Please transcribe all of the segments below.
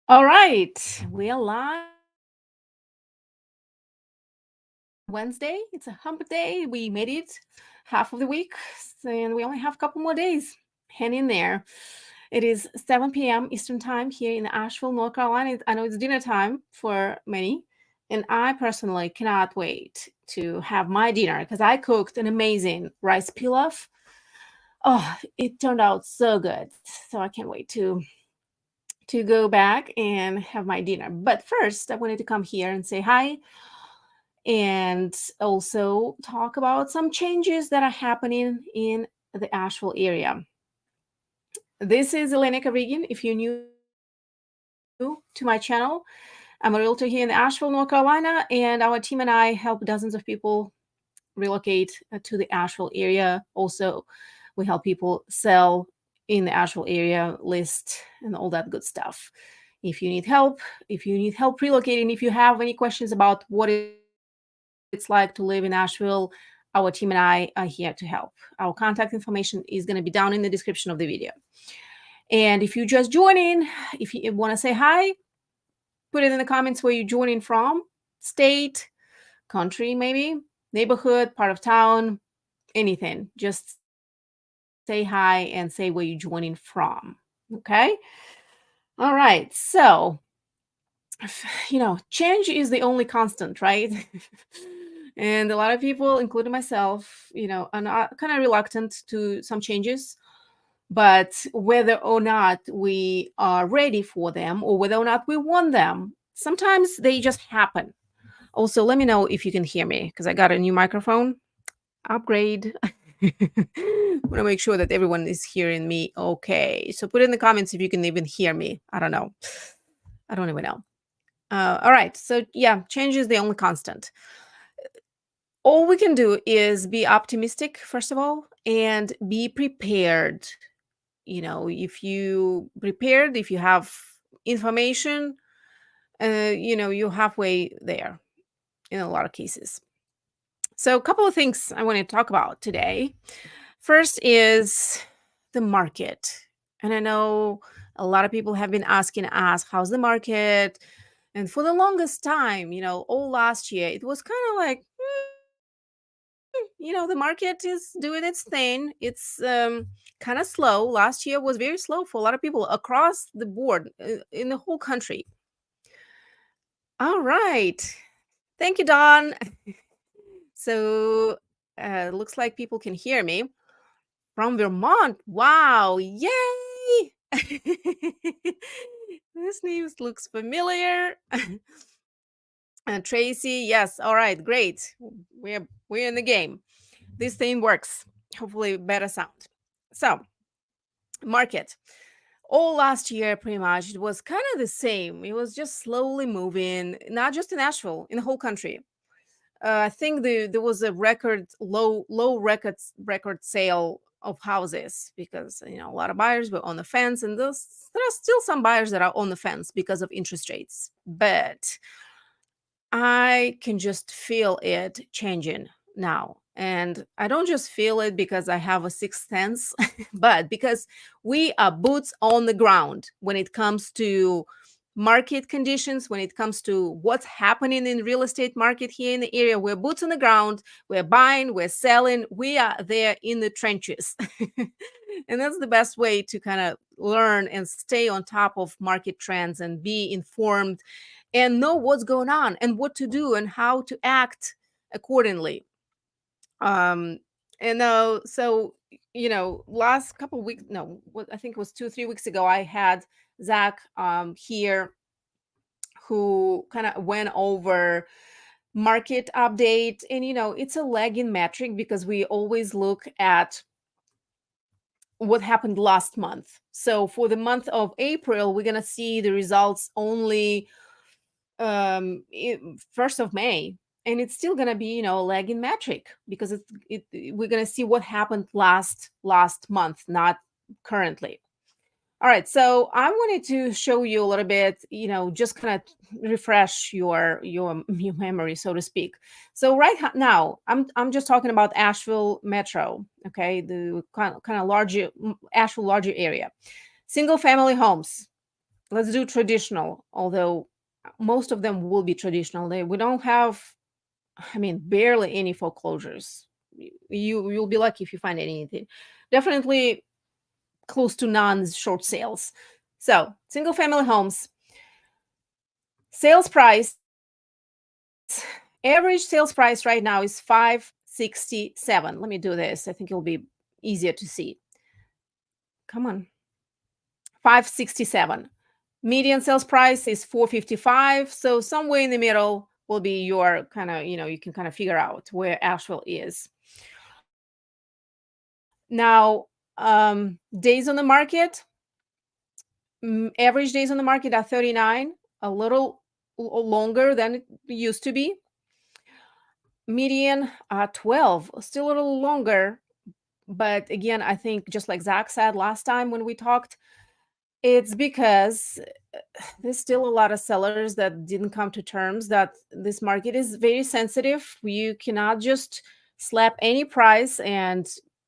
All right, we are live Wednesday. It's a hump day. We made it half of the week, and we only have a couple more days. Hang in there. It is 7 p.m. Eastern Time here in Asheville, North Carolina. I know it's dinner time for many, and I personally cannot wait to have my dinner because I cooked an amazing rice pilaf. Oh, it turned out so good. So I can't wait to go back and have my dinner. But first, I wanted to come here and say hi and also talk about some changes that are happening in the Asheville area. This is ℂ𝕠𝕟𝕟𝕼. If you're new to my channel, I'm a realtor here in Asheville, North Carolina, and our team and I help dozens of people relocate to the Asheville area. Also, we help people sell in the Asheville area, list, and all that good stuff. If you need help relocating, if you have any questions about what it's like to live in Asheville, our team and I are here to help. Our contact information is going to be down in the description of the video. And if you just joining, if you want to say hi, put it in the comments where you're joining from, state, country, maybe, neighborhood, part of town, anything. Just say hi and say where you're joining from. Okay. All right. So, change is the only constant, right? And a lot of people, including myself, are not kind of reluctant to some changes. But whether or not we are ready for them or whether or not we want them, sometimes they just happen. Also, let me know if you can hear me because I got a new microphone upgrade. Want to make sure that everyone is hearing me okay. So put in the comments if you can even hear me. I don't know. I don't even know. All right. So yeah, change is the only constant. All we can do is be optimistic, first of all, and be prepared. If you prepared, if you have information, you're halfway there in a lot of cases. So a couple of things I want to talk about today. First is the market. And I know a lot of people have been asking us, how's the market? And for the longest time, all last year, it was kind of like, the market is doing its thing. It's kind of slow. Last year was very slow for a lot of people across the board in the whole country. All right. Thank you, Don. So looks like people can hear me from Vermont. Wow. Yay. This news looks familiar. Tracy, yes. All right, great. We're in the game. This thing works. Hopefully better sound. So, market. All last year, pretty much, it was kind of the same. It was just slowly moving, not just in Asheville, in the whole country. I think there was a record sale of houses because a lot of buyers were on the fence, and there are still some buyers that are on the fence because of interest rates. But I can just feel it changing now. And I don't just feel it because I have a sixth sense, but because we are boots on the ground when it comes to market conditions, when it comes to what's happening in real estate market here in the area. We're boots on the ground. We're buying, we're selling. We are there in the trenches. And that's the best way to kind of learn and stay on top of market trends and be informed and know what's going on and what to do and how to act accordingly. Um, and last couple weeks, no, I think it was 2 3 weeks ago, I had Zach here who kind of went over market update. And it's a lagging metric because we always look at what happened last month. So for the month of April, we're going to see the results only 1st of May, and it's still going to be a lagging metric because we're going to see what happened last month, not currently. All right, so I wanted to show you a little bit, just kind of refresh your memory, so to speak. So now I'm just talking about Asheville Metro, okay, the kind of larger Asheville larger area. Single family homes, let's do traditional, although most of them will be traditional. We don't have, I mean, barely any foreclosures. You'll be lucky if you find anything. Definitely close to none short sales. So single family homes, sales price, average sales price right now is 567. Let me do this. I think it'll be easier to see. Come on. 567. Median sales price is 455. So somewhere in the middle will be your kind of, you can kind of figure out where Asheville is. Now, days on the market, average days on the market are 39, a little longer than it used to be. Median 12, still a little longer. But again, I think just like Zach said last time when we talked, it's because there's still a lot of sellers that didn't come to terms that this market is very sensitive. You cannot just slap any price and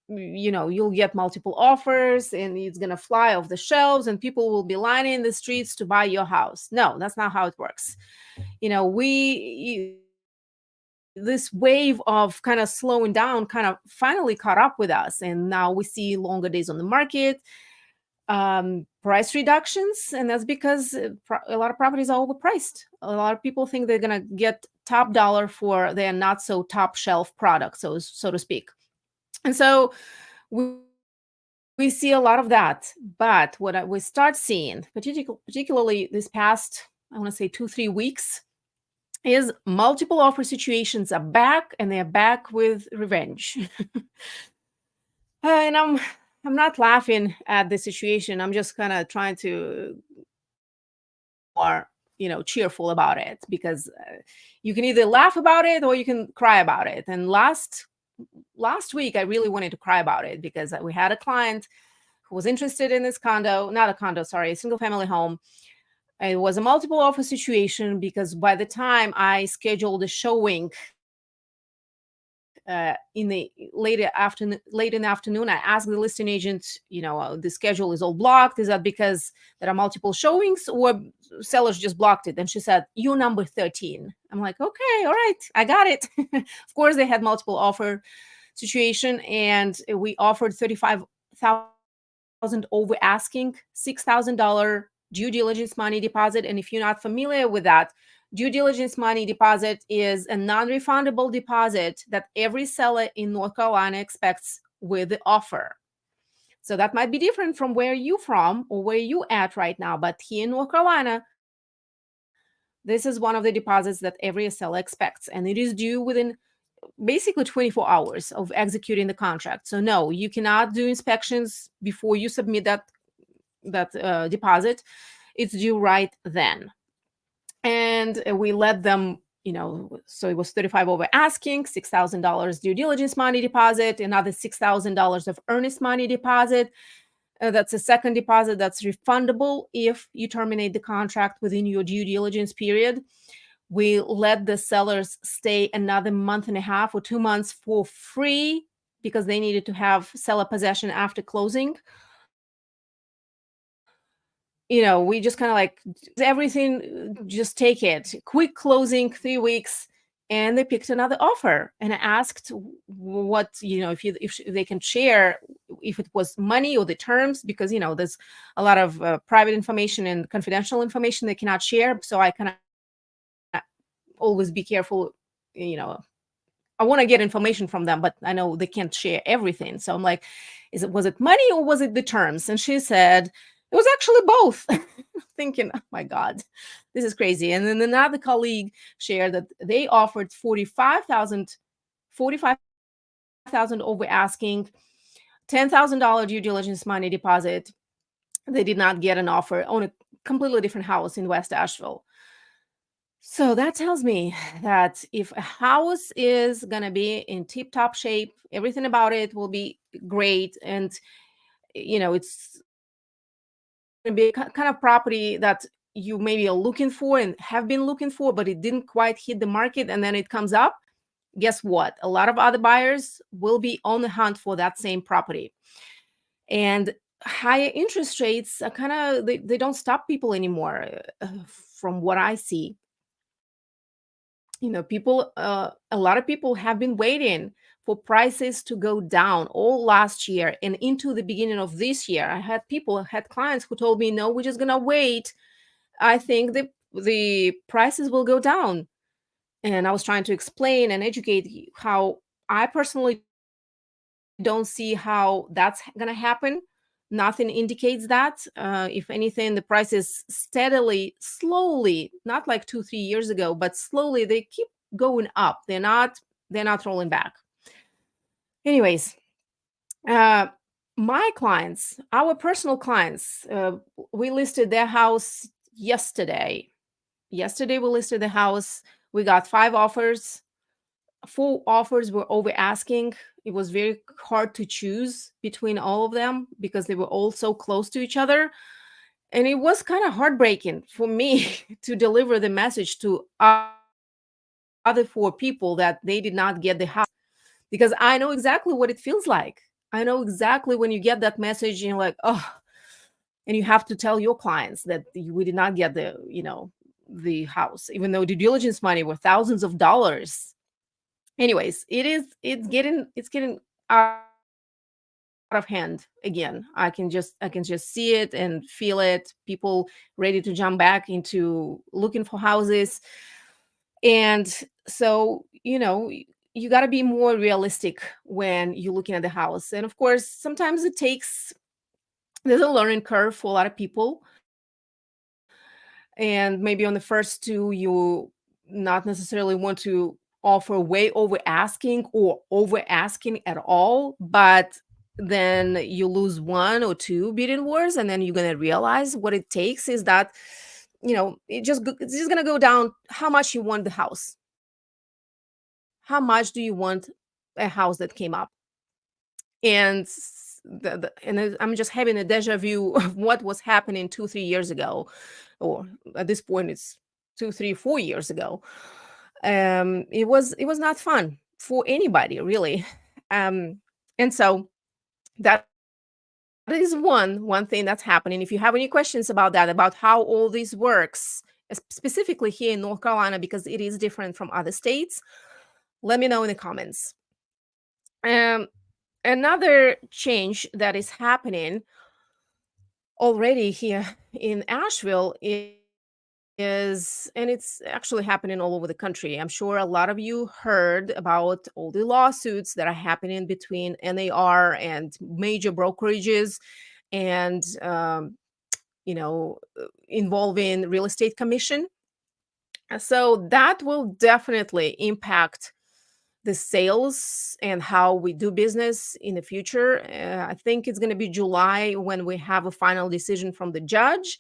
you'll get multiple offers and it's going to fly off the shelves and people will be lining in the streets to buy your house. No, that's not how it works. This wave of kind of slowing down kind of finally caught up with us, and now we see longer days on the market, price reductions, and that's because a lot of properties are overpriced. A lot of people think they're going to get top dollar for their not so top shelf product, so to speak. And so we see a lot of that. But what we start seeing, particularly this past, I want to say 2-3 weeks, is multiple offer situations are back, and they're back with revenge. And I'm not laughing at the situation. I'm just kind of trying to more, cheerful about it, because you can either laugh about it or you can cry about it. And last week, I really wanted to cry about it because we had a client who was interested in this a single family home. It was a multiple offer situation because by the time I scheduled the showing in the late in the afternoon, I asked the listing agent, the schedule is all blocked. Is that because there are multiple showings or sellers just blocked it? And she said, you're number 13. I'm like, okay, all right, I got it. Of course, they had multiple offer situation, and we offered $35,000 over asking, $6,000 due diligence money deposit. And if you're not familiar with that, due diligence money deposit is a non-refundable deposit that every seller in North Carolina expects with the offer. So that might be different from where you from or where you at right now. But here in North Carolina, this is one of the deposits that every seller expects. And it is due within basically 24 hours of executing the contract. So no, you cannot do inspections before you submit that deposit. It's due right then. And we let them, so it was 35 over asking, $6,000 due diligence money deposit, another $6,000 of earnest money deposit. That's a second deposit that's refundable if you terminate the contract within your due diligence period. We let the sellers stay another month and a half or 2 months for free because they needed to have seller possession after closing. We just kind of like everything, just take it. Quick closing, 3 weeks, and they picked another offer. And I asked what, if they can share if it was money or the terms, because, there's a lot of private information and confidential information they cannot share. So I kind of always be careful, I want to get information from them, but I know they can't share everything. So I'm like, was it money or was it the terms? And she said, it was actually both. Thinking, oh my God, this is crazy. And then another colleague shared that they offered $45,000 over asking, $10,000 due diligence money deposit. They did not get an offer on a completely different house in West Asheville. So that tells me that if a house is going to be in tip-top shape, everything about it will be great. And, it's going to be a kind of property that you maybe are looking for and have been looking for, but it didn't quite hit the market, and then it comes up. Guess what? A lot of other buyers will be on the hunt for that same property. And higher interest rates are kind of they don't stop people anymore, from what I see. People, a lot of people have been waiting for prices to go down all last year and into the beginning of this year. I had clients who told me, no, we're just gonna wait. I think the prices will go down. And I was trying to explain and educate how I personally don't see how that's gonna happen. Nothing indicates that. If anything, the prices steadily, slowly, not like 2, 3 years ago, but slowly they keep going up. They're not rolling back. Anyways, uh, my clients, our personal clients, we listed their house yesterday. Yesterday we listed the house. We got 5 offers. 4 offers were over asking. It was very hard to choose between all of them because they were all so close to each other. And it was kind of heartbreaking for me to deliver the message to other 4 people that they did not get the house, because I know exactly what it feels like. I know exactly when you get that message and you're like, oh, and you have to tell your clients that we did not get the house, even though due diligence money were thousands of dollars. Anyways, it's getting out of hand again. I can just see it and feel it. People ready to jump back into looking for houses. And so, you got to be more realistic when you're looking at the house. And of course, sometimes there's a learning curve for a lot of people. And maybe on the first two, you not necessarily want to offer way over asking or over asking at all, but then you lose 1 or 2 bidding wars, and then you're going to realize what it takes is that it's just going to go down how much you want the house. How much do you want a house that came up? And I'm just having a deja vu of what was happening 2, 3 years ago, or at this point it's 2, 3, 4 years ago. It was not fun for anybody really. And so that is one thing that's happening. If you have any questions about that, about how all this works, specifically here in North Carolina, because it is different from other states, let me know in the comments. um Another change that is happening already here in Asheville is, and it's actually happening all over the country. I'm sure a lot of you heard about all the lawsuits that are happening between NAR and major brokerages, and involving real estate commission. So that will definitely impact the sales and how we do business in the future. I think it's going to be July when we have a final decision from the judge.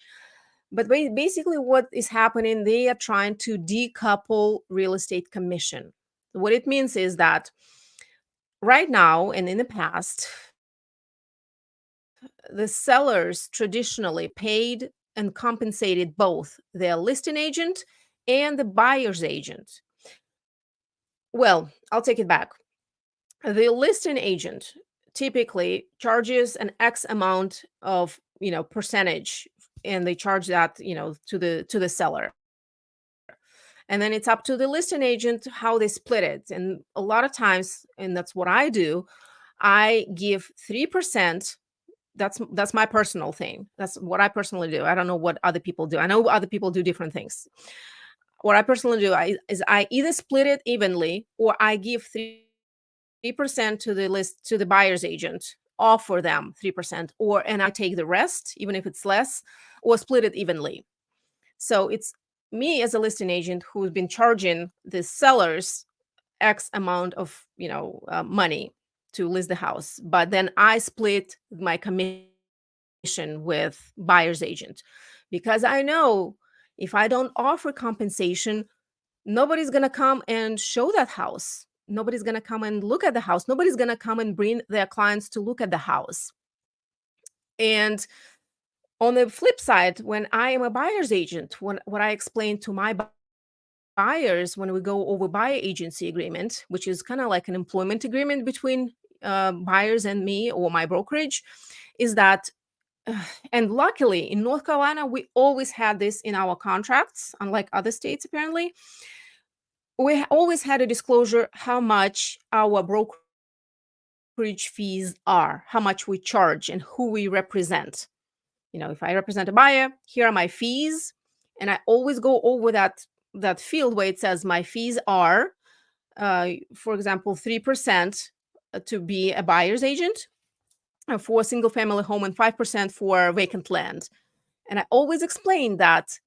But basically, what is happening, they are trying to decouple real estate commission. What it means is that right now and in the past, the sellers traditionally paid and compensated both their listing agent and the buyer's agent. Well, I'll take it back. The listing agent typically charges an X amount of percentage, and they charge that to the seller, and then it's up to the listing agent how they split it. And a lot of times, and that's what I do, I give 3%. That's my personal thing. That's what I personally do. I don't know what other people do. I know other people do different things. What I personally do is I either split it evenly, or I give 3% to the buyer's agent, offer them 3%, and I take the rest, even if it's less, or split it evenly. So it's me as a listing agent who's been charging the sellers X amount of money to list the house, but then I split my commission with buyer's agent, because I know if I don't offer compensation, nobody's going to come and show that house. Nobody's going to come and look at the house. Nobody's going to come and bring their clients to look at the house. And on the flip side, when I am a buyer's agent, what I explain to my buyers when we go over buyer agency agreement, which is kind of like an employment agreement between buyers and me or my brokerage, is that And luckily, in North Carolina, we always had this in our contracts, unlike other states, apparently. We always had a disclosure how much our brokerage fees are, how much we charge, and who we represent. If I represent a buyer, here are my fees. And I always go over that field where it says my fees are, for example, 3% to be a buyer's agent for a single family home and 5% for vacant land. And I always explain that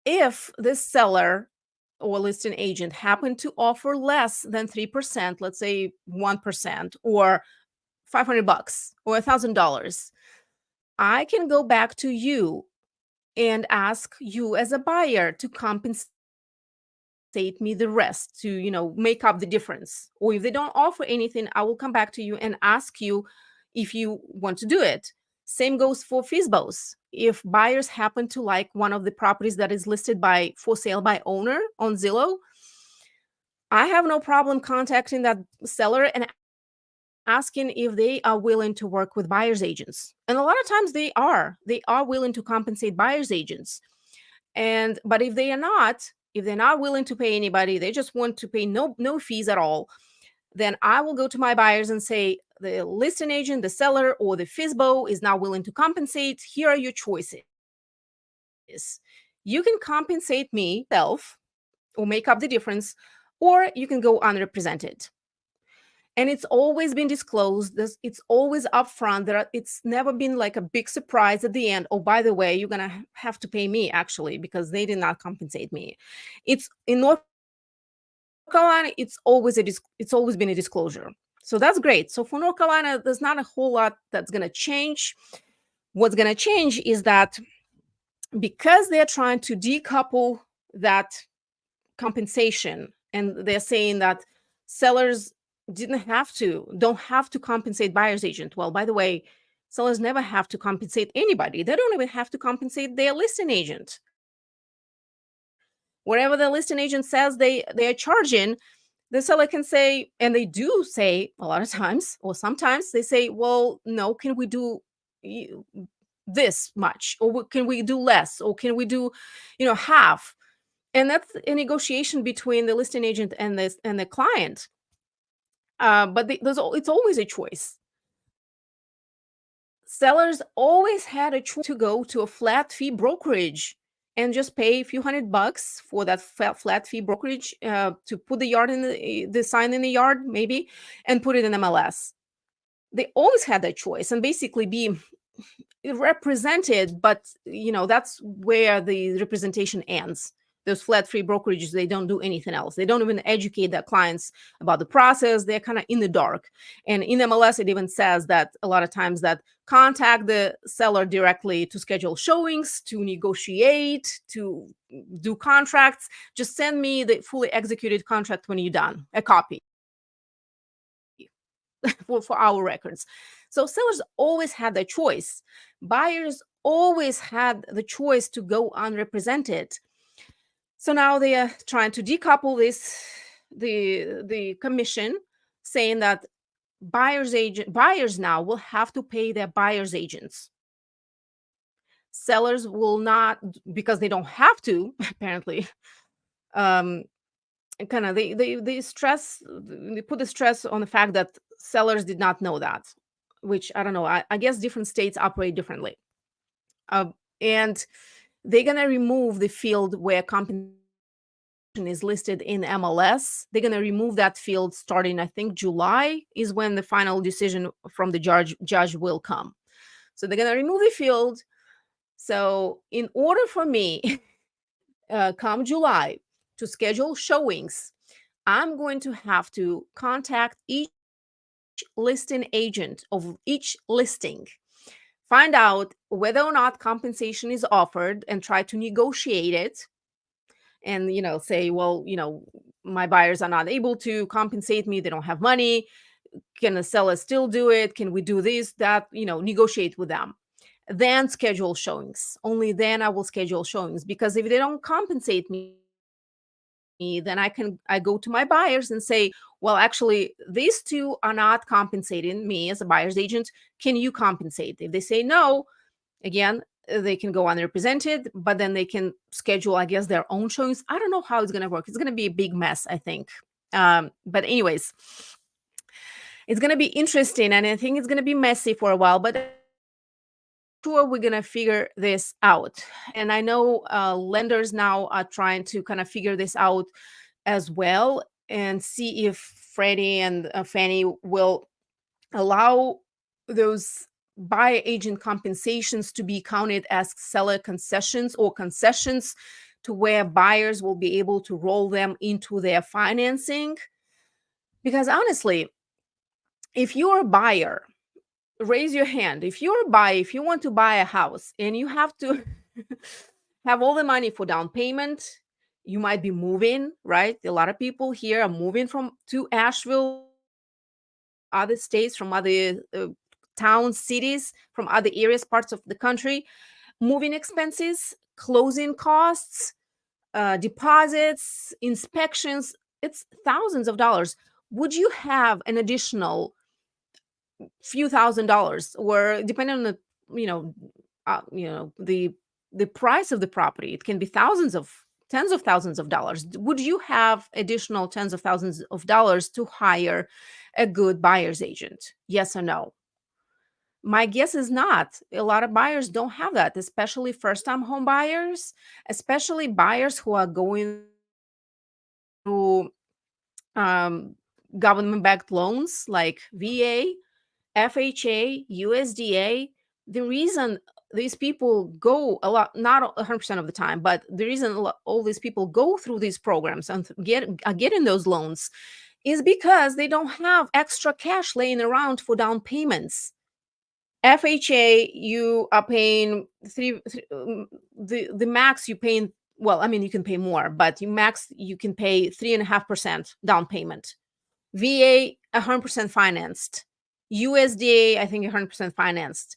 if this seller or listing agent happen to offer less than 3%, let's say 1% or 500 bucks or $1,000, I can go back to you and ask you as a buyer to compensate me the rest, to make up the difference. Or if they don't offer anything, I will come back to you and ask you if you want to do it. Same goes for FSBOs. If buyers happen to like one of the properties that is listed by for sale by owner on Zillow, I have no problem contacting that seller and asking if they are willing to work with buyer's agents. And a lot of times they are willing to compensate buyer's agents. But if they're not willing to pay anybody, they just want to pay no fees at all, then I will go to my buyers and say, the listing agent, the seller, or the FSBO is not willing to compensate. Here are your choices. You can compensate me self or make up the difference, or you can go unrepresented. And it's always been disclosed. It's always upfront. It's never been like a big surprise at the end. Oh, by the way, you're gonna have to pay me actually because they did not compensate me. It's in North Carolina. It's always been a disclosure. So that's great. So for North Carolina, there's not a whole lot that's gonna change. What's gonna change is that because they're trying to decouple that compensation, and they're saying that sellers don't have to compensate buyer's agent. Well, by the way, sellers never have to compensate anybody. They don't even have to compensate their listing agent. Whatever the listing agent says they are charging, the seller can say, and they do say a lot of times, or sometimes they say, well, no, can we do this much, or can we do less, or can we do half? And that's a negotiation between the listing agent and the client. But it's always a choice. Sellers always had a choice to go to a flat fee brokerage and just pay a few $100 for that flat fee brokerage to put the sign in the yard, maybe, and put it in MLS. They always had that choice and basically be represented, but that's where the representation ends. Those flat fee brokerages, they don't do anything else. They don't even educate their clients about the process. They're kind of in the dark. And in MLS, it even says that a lot of times that contact the seller directly to schedule showings, to negotiate, to do contracts. Just send me the fully executed contract when you're done, a copy for our records. So sellers always had the choice. Buyers always had the choice to go unrepresented. So now they are trying to decouple the commission, saying that buyers now will have to pay their buyer's agents. Sellers will not, because they don't have to, apparently. Kind of they put the stress on the fact that sellers did not know that, which I don't know. I guess different states operate differently. And they're going to remove the field where compensation is listed in MLS. They're going to remove that field starting, I think, July is when the final decision from the judge will come. So they're going to remove the field. So in order for me, come July, to schedule showings, I'm going to have to contact each listing agent of each listing, find out whether or not compensation is offered and try to negotiate it. And, say, well, my buyers are not able to compensate me. They don't have money. Can the seller still do it? Can we do this, that, negotiate with them? Then schedule showings. Only then I will schedule showings, because if they don't compensate me, then I go to my buyers and say, well, actually, these two are not compensating me as a buyer's agent. Can you compensate? If they say no, Again, they can go unrepresented, but then they can schedule, I guess, their own showings. I don't know how it's going to work. It's going to be a big mess, I think. But anyways, it's going to be interesting, and I think it's going to be messy for a while, but sure we're going to figure this out. And I know lenders now are trying to kind of figure this out as well and see if Freddie and Fannie will allow those buyer agent compensations to be counted as seller concessions or concessions, to where buyers will be able to roll them into their financing. Because honestly, if you're a buyer, raise your hand. If you're a buyer, if you want to buy a house and you have to have all the money for down payment, you might be moving, right? A lot of people here are moving from to Asheville, other states, from other towns, cities, from other areas, parts of the country. Moving expenses, closing costs, deposits, inspections, it's thousands of dollars. Would you have an additional few $1,000s, or depending on the, you know, the price of the property, it can be thousands of tens of thousands of dollars. Would you have additional tens of thousands of dollars to hire a good buyer's agent? Yes or no? My guess is not. A lot of buyers don't have that, especially first-time home buyers, especially buyers who are going through um, government-backed loans like VA, FHA, USDA. The reason these people go a lot, not 100% of the time, but the reason all these people go through these programs and are getting those loans is because they don't have extra cash laying around for down payments. FHA, you are paying the max you paying. Well, I mean, you can pay more, but you can pay 3.5% down payment. VA, 100% financed. USDA, I think 100% financed.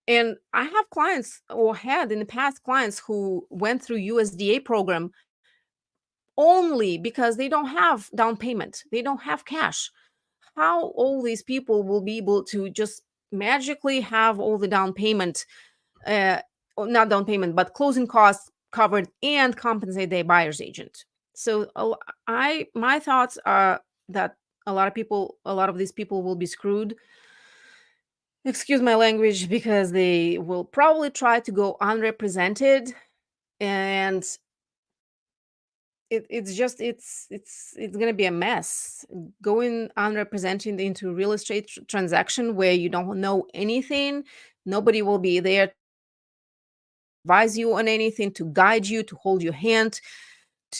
And I have clients, or had in the past clients, who went through USDA program only because they don't have down payment. They don't have cash. How all these people will be able to just magically have all the down payment, or not down payment, but closing costs covered, and compensate their buyer's agent? So my thoughts are that a lot of these people will be screwed. Excuse my language, because they will probably try to go unrepresented, and it's gonna be a mess. Going unrepresented into real estate transaction where you don't know anything, nobody will be there to advise you on anything, to guide you, to hold your hand,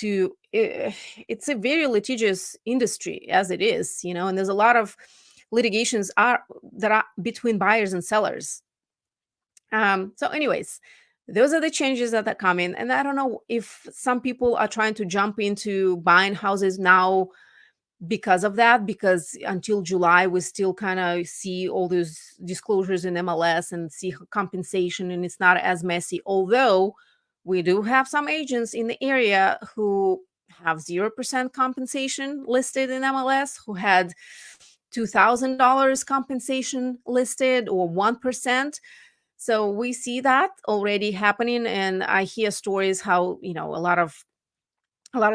it's a very litigious industry as it is, and there's a lot of litigations that are between buyers and sellers. So anyways, those are the changes that are coming. And I don't know if some people are trying to jump into buying houses now because of that, because until July, we still kind of see all those disclosures in MLS and see compensation, and it's not as messy. Although we do have some agents in the area who have 0% compensation listed in MLS, who had $2,000 compensation listed, or 1%. So we see that already happening, and I hear stories how a lot of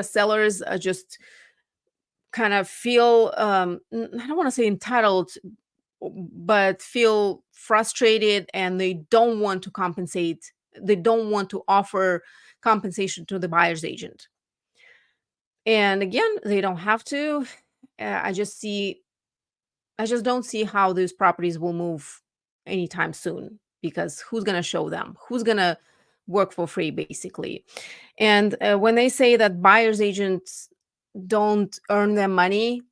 sellers just kind of feel I don't want to say entitled, but feel frustrated, and they don't want to compensate. They don't want to offer compensation to the buyer's agent. And again, they don't have to. I just see I just don't see how these properties will move anytime soon, because who's going to show them? Who's going to work for free, basically? And when they say that buyer's agents don't earn their money,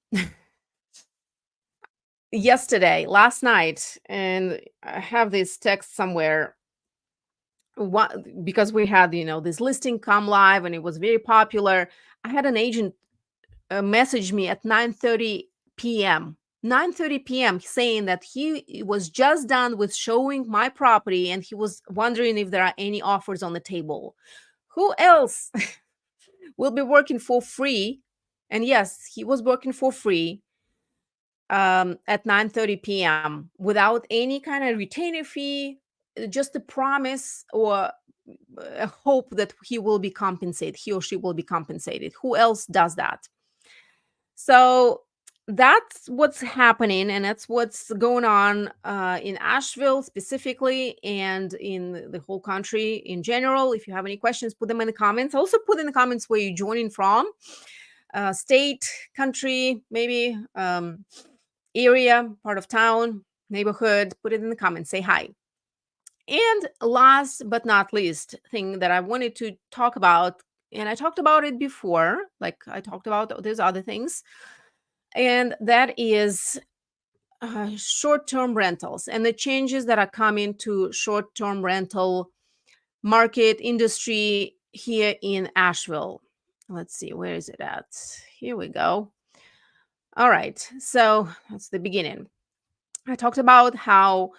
last night, and I have this text somewhere. What, because we had, this listing come live and it was very popular. I had an agent message me at 9:30 p.m. 9:30 p.m. saying that he was just done with showing my property and he was wondering if there are any offers on the table. Who else will be working for free? And yes, he was working for free at 9:30 p.m. without any kind of retainer fee, just a promise or a hope that he will be compensated, he or she will be compensated. Who else does that? So that's what's happening, and that's what's going on in Asheville specifically, and in the whole country in general. If you have any questions, put them in the comments. Also, put in the comments where you're joining from, state, country, maybe area, part of town, neighborhood. Put it in the comments. Say hi. And last but not least thing that I wanted to talk about, and I talked about it before, like I talked about those other things, and that is short-term rentals and the changes that are coming to short-term rental market industry here in Asheville. Let's see, where is it at? Here we go. All right, so that's the beginning. I talked about how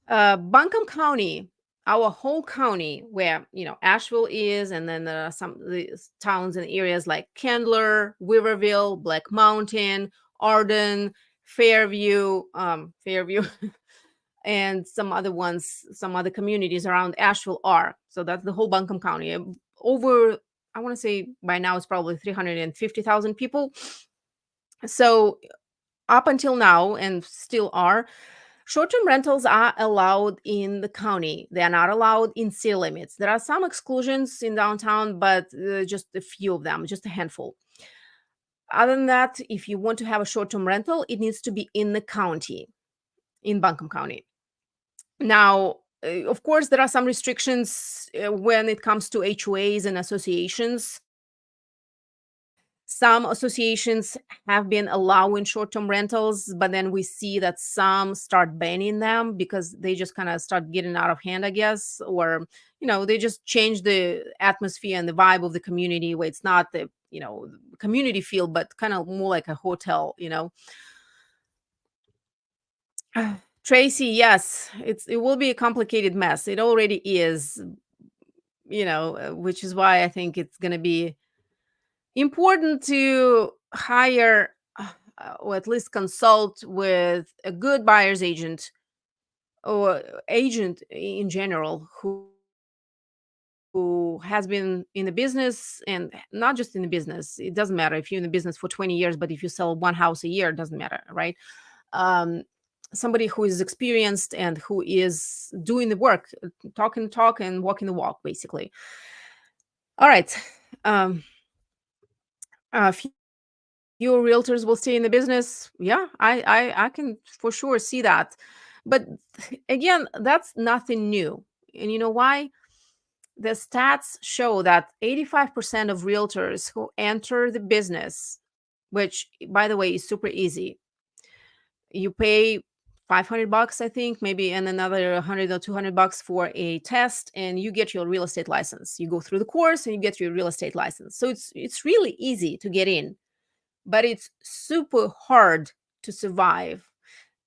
Buncombe County, our whole county, where Asheville is, and then there are some of the towns and areas like Candler, Weaverville, Black Mountain, Arden, Fairview, and some other ones, some other communities around Asheville are. So that's the whole Buncombe County. Over, I want to say by now it's probably 350,000 people. So up until now, and still are, short-term rentals are allowed in the county. They are not allowed in city limits. There are some exclusions in downtown, but just a few of them, just a handful. Other than that, if you want to have a short-term rental, it needs to be in the county, in Buncombe County. Now, of course, there are some restrictions when it comes to HOAs and associations. Some associations have been allowing short-term rentals, but then we see that some start banning them because they just kind of start getting out of hand, I guess, or they just change the atmosphere and the vibe of the community, where it's not the community feel, but kind of more like a hotel. Tracy, yes, it will be a complicated mess. It already is, which is why I think it's going to be important to hire or at least consult with a good buyer's agent or agent in general who has been in the business, and not just in the business. It doesn't matter if you're in the business for 20 years, but if you sell one house a year, it doesn't matter, right? um, Somebody who is experienced and who is doing the work, talking the talk and walking the walk, basically. All right. A few realtors will stay in the business. Yeah, I can for sure see that. But again, that's nothing new. And you know why? The stats show that 85% of realtors who enter the business, which by the way is super easy, you pay $500, I think, maybe, and another 100 or $200 for a test, and you get your real estate license. You go through the course and you get your real estate license. So it's really easy to get in, but it's super hard to survive.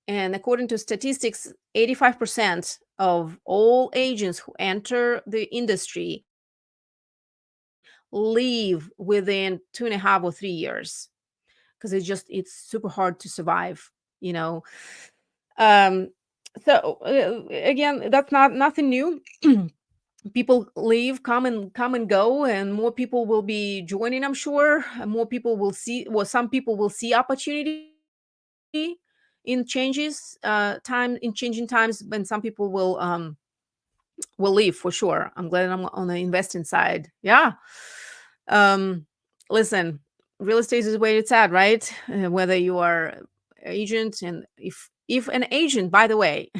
And according to statistics, 85% of all agents who enter the industry leave within 2.5 or 3 years, because it's super hard to survive, you know. Um, so again, that's nothing new. People leave, come and go, and more people will be joining, I'm sure. And more people will see, well, some people will see opportunity in changing times, and some people will leave for sure. I'm glad I'm on the investing side. Yeah. um Listen, real estate is where it's at, right? Whether you are agent, and if an agent, by the way,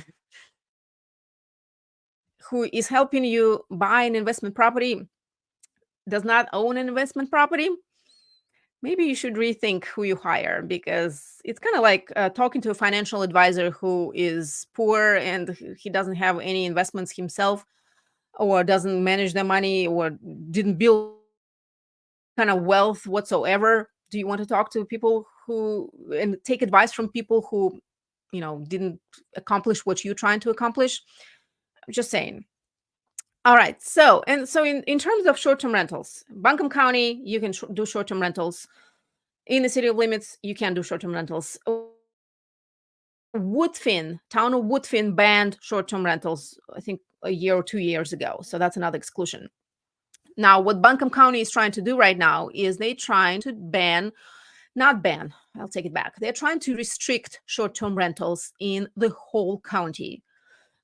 who is helping you buy an investment property does not own an investment property, maybe you should rethink who you hire, because it's kind of like talking to a financial advisor who is poor and he doesn't have any investments himself, or doesn't manage their money, or didn't build kind of wealth whatsoever. Do you want to talk to people who and take advice from people who didn't accomplish what you're trying to accomplish? I'm just saying. All right. So in terms of short-term rentals, Buncombe County, you can do short-term rentals. In the city of limits, you can do short-term rentals. Woodfin, town of Woodfin banned short-term rentals, I think a year or 2 years ago. So that's another exclusion. Now, what Buncombe County is trying to do right now is they trying to not ban, I'll take it back. They're trying to restrict short-term rentals in the whole county,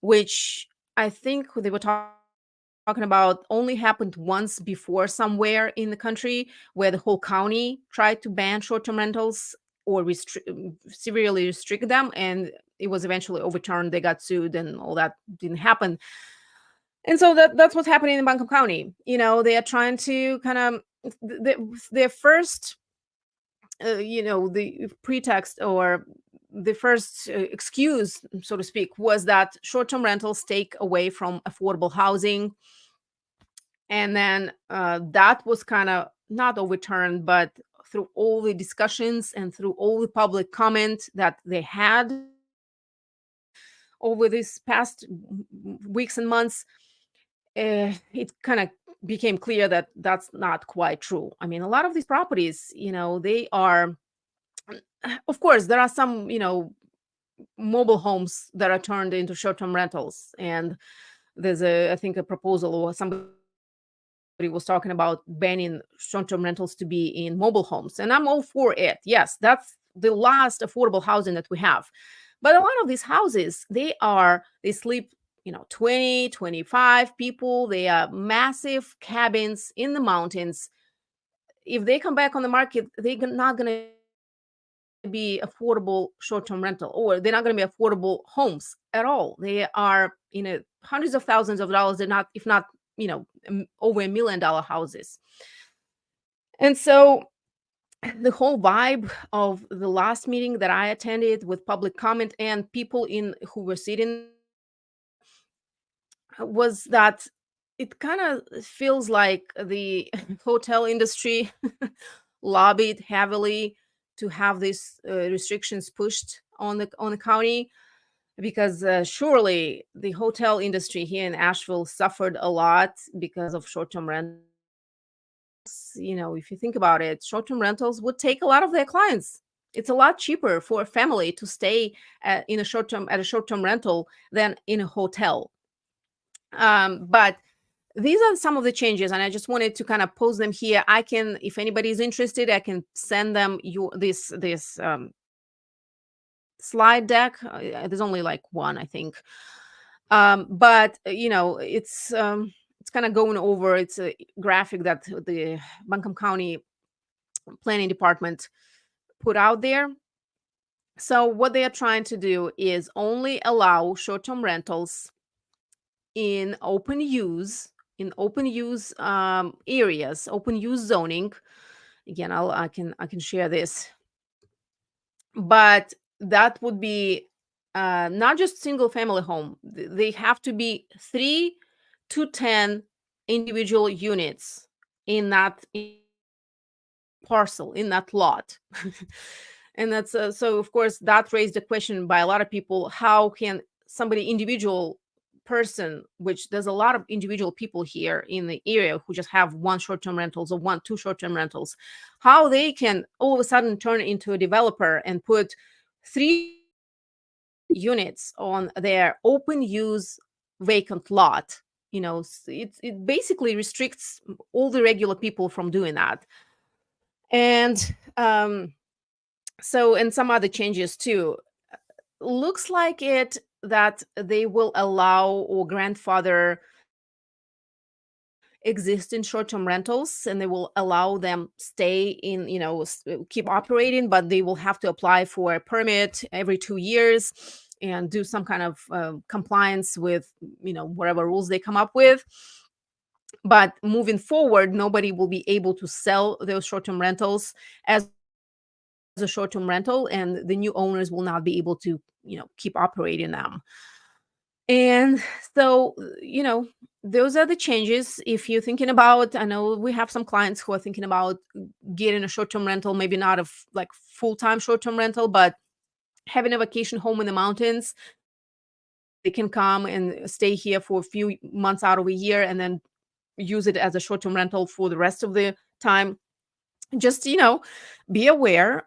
which I think they were talking about only happened once before somewhere in the country, where the whole county tried to ban short-term rentals or severely restrict them, and it was eventually overturned. They got sued and all that didn't happen. And so that's what's happening in Buncombe County. They are trying to kind of their first the pretext, or the first excuse, so to speak, was that short-term rentals take away from affordable housing. And then that was kind of not overturned, but through all the discussions and through all the public comment that they had over these past weeks and months, it kind of became clear that that's not quite true. I mean, a lot of these properties, they are, of course, there are some, mobile homes that are turned into short-term rentals. And there's I think a proposal, or somebody was talking about banning short-term rentals to be in mobile homes. And I'm all for it. Yes, that's the last affordable housing that we have. But a lot of these houses, they sleep 20, 25 people. They are massive cabins in the mountains. If they come back on the market, they're not going to be affordable short-term rental, or they're not going to be affordable homes at all. They are hundreds of thousands of dollars. They're not, if not, over $1 million houses. And so the whole vibe of the last meeting that I attended, with public comment and people who were sitting, was that it kind of feels like the hotel industry lobbied heavily to have these restrictions pushed on the county, because surely the hotel industry here in Asheville suffered a lot because of short-term rentals. If you think about it, short-term rentals would take a lot of their clients. It's a lot cheaper for a family to stay at a short-term rental than in a hotel. But these are some of the changes, and I just wanted to kind of post them here. I can, if anybody's interested, I can send them this slide deck. There's only like one, I think. But it's kind of going over. It's a graphic that the Buncombe County Planning Department put out there. So what they are trying to do is only allow short-term rentals in open use areas, open use zoning. Again, I can share this, but that would be not just single family home. They have to be 3 to 10 individual units in that parcel, in that lot. And that's so of course that raised a question by a lot of people: how can somebody, individual person, which there's a lot of individual people here in the area who just have one short-term rentals or two short-term rentals, how they can all of a sudden turn into a developer and put 3 units on their open use vacant lot. It basically restricts all the regular people from doing that. And and some other changes too. Looks like it that they will allow or grandfather existing short-term rentals, and they will allow them stay in, keep operating, but they will have to apply for a permit every 2 years and do some kind of compliance with, whatever rules they come up with. But moving forward, nobody will be able to sell those short-term rentals as a short-term rental, and the new owners will not be able to, keep operating them. And so, those are the changes. If you're thinking about, I know we have some clients who are thinking about getting a short-term rental, maybe not a full-time short-term rental, but having a vacation home in the mountains. They can come and stay here for a few months out of a year and then use it as a short-term rental for the rest of the time. Just, be aware.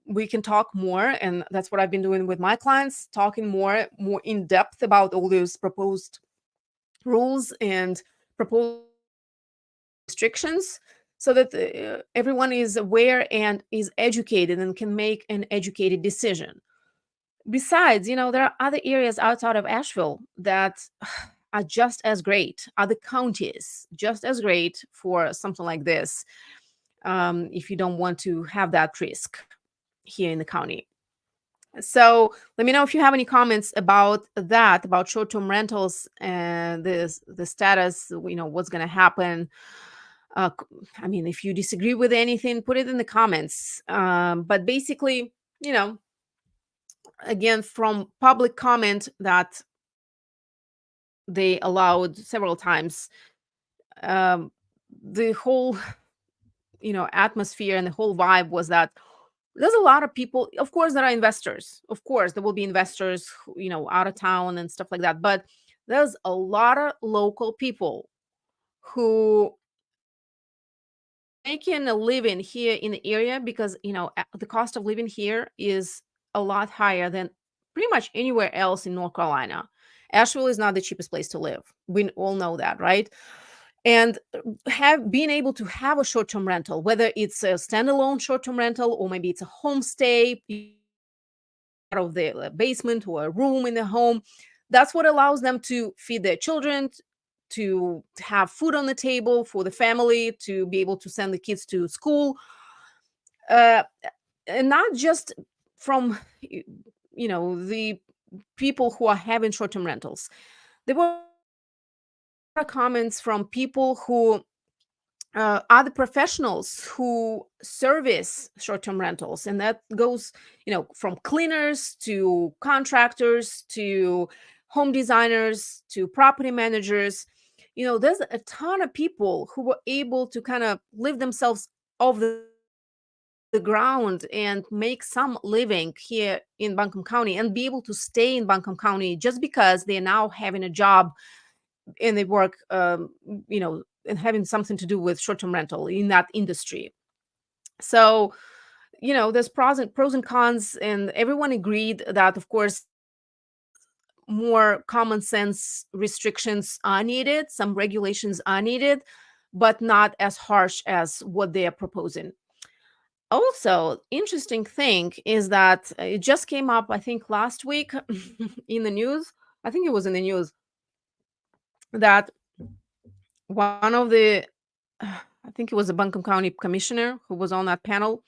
we can talk more, and that's what I've been doing with my clients, talking more in depth about all those proposed rules and proposed restrictions, so that everyone is aware and is educated and can make an educated decision. Besides, there are other areas outside of Asheville that are just as great, other counties just as great for something like this, if you don't want to have that risk here in the county. So let me know if you have any comments about that, about short-term rentals and the status, what's going to happen. I mean, if you disagree with anything, put it in the comments. But basically, again, from public comment that they allowed several times, um, the whole, atmosphere and the whole vibe was that there's a lot of people. Of course, there are investors. Of course, there will be investors, out of town and stuff like that. But there's a lot of local people who making a living here in the area, because the cost of living here is a lot higher than pretty much anywhere else in North Carolina. Asheville is not the cheapest place to live. We all know that, right? And have been able to have a short-term rental, whether it's a standalone short-term rental or maybe it's a homestay out of the basement or a room in the home. That's what allows them to feed their children, to have food on the table for the family, to be able to send the kids to school, uh, and not just from the people who are having short-term rentals. There were comments from people who are the professionals who service short-term rentals, and that goes from cleaners to contractors to home designers to property managers. There's a ton of people who were able to kind of live themselves off the ground and make some living here in Buncombe County and be able to stay in Buncombe County just because they're now having a job and they work, and having something to do with short-term rental in that industry. So, there's pros and cons, and everyone agreed that, of course, more common sense restrictions are needed, some regulations are needed, but not as harsh as what they are proposing. Also, interesting thing is that it just came up, I think, last week in the news. I think it was in the news that one of the I think it was a Buncombe County commissioner who was on that panel,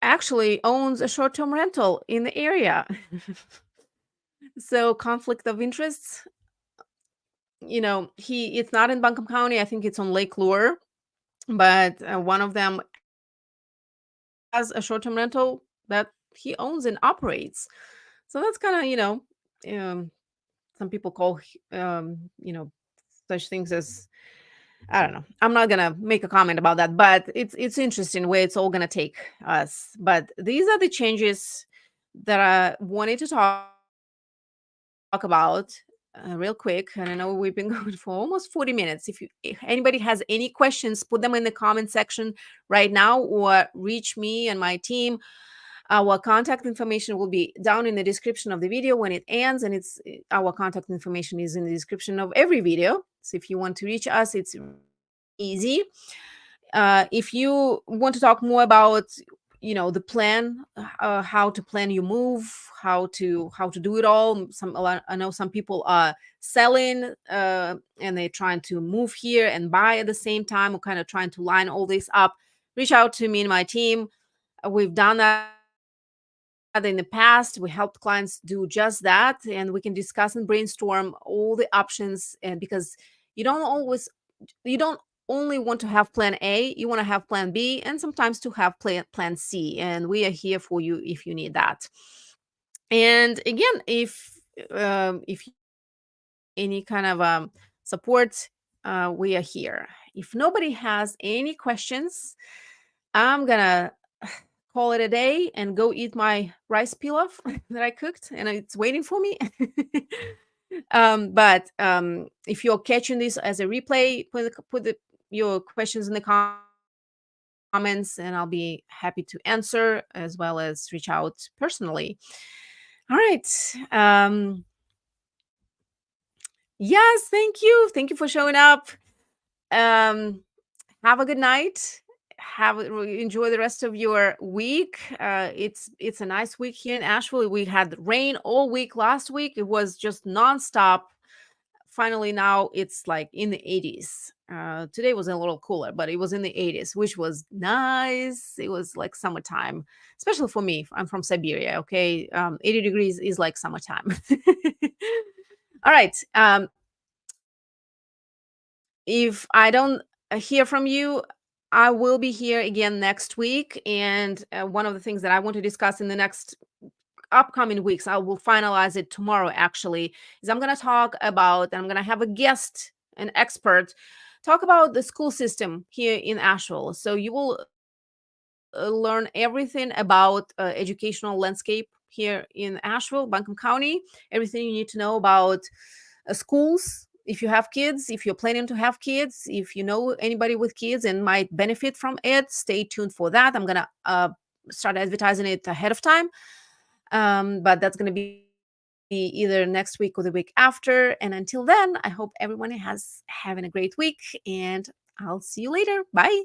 actually owns a short-term rental in the area. So conflict of interests, it's not in Buncombe County. I think it's on Lake Lure, but one of them has a short-term rental that he owns and operates. So that's kind of, some people call, such things as, I don't know. I'm not gonna make a comment about that, but it's interesting where it's all gonna take us. But these are the changes that I wanted to talk about real quick. And I know we've been going for almost 40 minutes. If anybody has any questions, put them in the comment section right now or reach me and my team. Our contact information will be down in the description of the video when it ends, and our contact information is in the description of every video. So if you want to reach us, it's easy. If you want to talk more about the plan, how to plan your move, how to do it all. I know some people are selling, and they're trying to move here and buy at the same time. We're kind of trying to line all this up. Reach out to me and my team. We've done that in the past. We helped clients do just that, and we can discuss and brainstorm all the options. And because you don't only want to have plan A, you want to have plan B, and sometimes to have plan C. And we are here for you if you need that. And again, if any kind of support, we are here. If nobody has any questions, I'm gonna call it a day and go eat my rice pilaf that I cooked, and it's waiting for me. But if you're catching this as a replay, put your questions in the comments. comments, and I'll be happy to answer as well as reach out personally. All right. Yes, thank you. Thank you for showing up. Um, have a good night. Enjoy the rest of your week. It's a nice week here in Asheville. We had rain all week last week. It was just nonstop. Finally, now it's like in the 80s. Today was a little cooler, but it was in the 80s, which was nice. It was like summertime, especially for me. I'm from Siberia. Okay, 80 degrees is like summertime. All right. If I don't hear from you, I will be here again next week. And one of the things that I want to discuss in the next upcoming weeks, I will finalize it tomorrow actually, is I'm going to talk about, and I'm going to have a guest, an expert, talk about the school system here in Asheville. So you will learn everything about educational landscape here in Asheville, Buncombe County, everything you need to know about schools. If you have kids, if you're planning to have kids, if you know anybody with kids and might benefit from it, stay tuned for that. I'm going to start advertising it ahead of time. But that's going to be either next week or the week after. And until then, I hope everyone has having a great week, and I'll see you later. Bye.